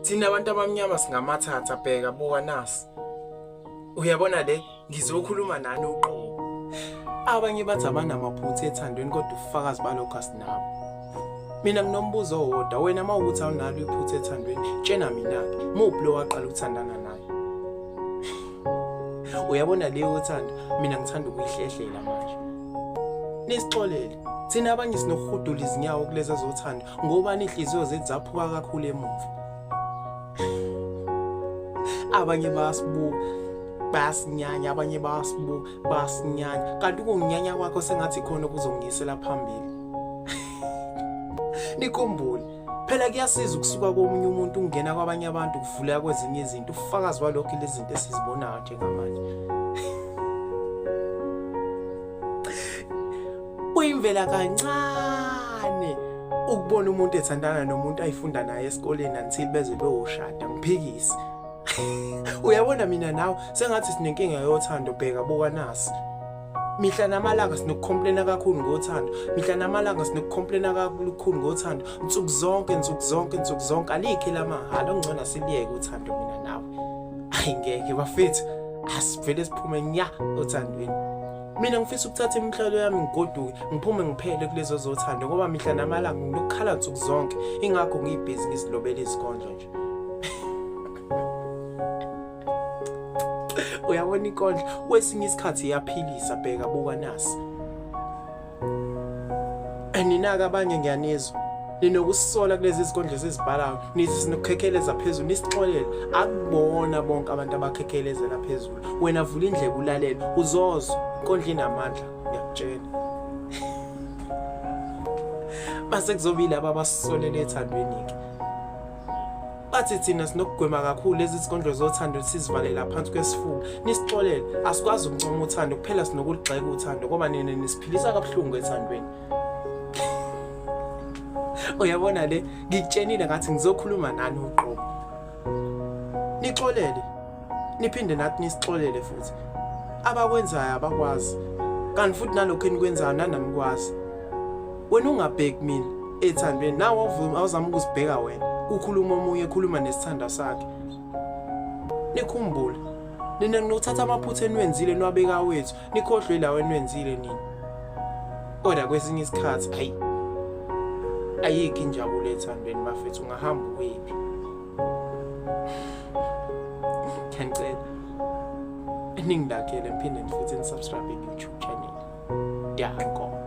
Thina abantu abamnyama singamathatha bheka buka nasi. Uyabona le ngizokhuluma nani uqobo. Abanye bathi abanamaphutha ethandweni kodwa ufakazi balokho asinabo. Mina nginombuzo owodwa, wena mawukuthi awunalo iphutha ethandweni, tshena mina-ke, muphi lo waqala ukuthandana naye? Uyabona leyo uthando, mina ngithanda ukuyihlehlela manje. Nisixolele, thina abanye sinokuhudula izinyawo kulezi zothando, ngoba inhliziyo zethu zaphuka kakhulu emuva. Abanye bayasibuka, bayasinyanya, abanye bayasibuka, bayasinyanya. Kanti kunginyanya kwakho sengathi khona okuzongisela phambili. Nikhumbule, phela kuyasiza ukusuka komunye umuntu ungena kwabanye abantu kuvula kwezinye izinto, ufakazi walokho lezi zinto esizibonayo njengamanje. Uyimvela kancane ukubona umuntu ethandana nomuntu ayifunda naye esikoleni until beze beyoshada, ngiphikisi. Uyabona mina nawe sengathi sinenkinga yothando bheka buka nasi. Mihla namalanga sinokukhomplela kakhulu ngothando. Mihla namalanga sinokukhomplela kakhulu ngothando. Nsuku zonke alikhe lamahala ongcona siliyeke uthando mina nawe. Hayi ngeke bafethu, asivele siphume nya othandweni. Mina ngifisa ukuthatha imhlalo yami ngigoduke, ngiphume ngiphele kulezo zothando ngoba mihla namalanga nginokukhala nsuku zonke. Ingakho ngiyibhizi ngizilobela izikondlo nje. Uyabona inkondlo kwesinye isikhathi iyaphilisa bheka buka nasi. Ninaka abanye ngiyanizwa. Ninokusola kulezi izikondlo ezibhalayo, nithi sinokukhekheleza phezulu, nisixolele. Akubona bonke abantu abakhekhelezela phezulu. Wena vula indlebe ulalele, uzozwa inkondlo inamandla, ngiyakutshela. Base kuzobile abasisolele ethandweni-ke. Bathi thina sinokugwema kakhulu lezi zikondlo zothando sizivalela phansi kwesifuba. Nisixolele, asikwazi ukuncoma uthando kuphela sinokuligxeka uthando ngoba nina nisiphilisa kabuhlungu ethandweni. Uyabona le, ngikutshenile ngathi ngizokhuluma nani uqobo. Nixolele, niphinde nathi nisixolele futhi. Abakwenzayo abakwazi, kanti futhi nalokho enikwenzayo nanamikwazi. Wena ungabheki mina ethandweni, nawe awuzama ukuzibheka wena. Ukhuluma omunye ekhuluma nesithanda sakhe. Nikhumbule, nina nginothatha amaphutha enwenzile nwabeka wethu, nikhohlwe lawo enwenzile nini. Kodwa kwesinye isikhathi, hayi, ayikho injabulo ethandweni bafethu, ungahamba uwephi. Ngiyacela ningilakele, niphinde futhi nisubscribe ku-YouTube channel. Ngiyabonga.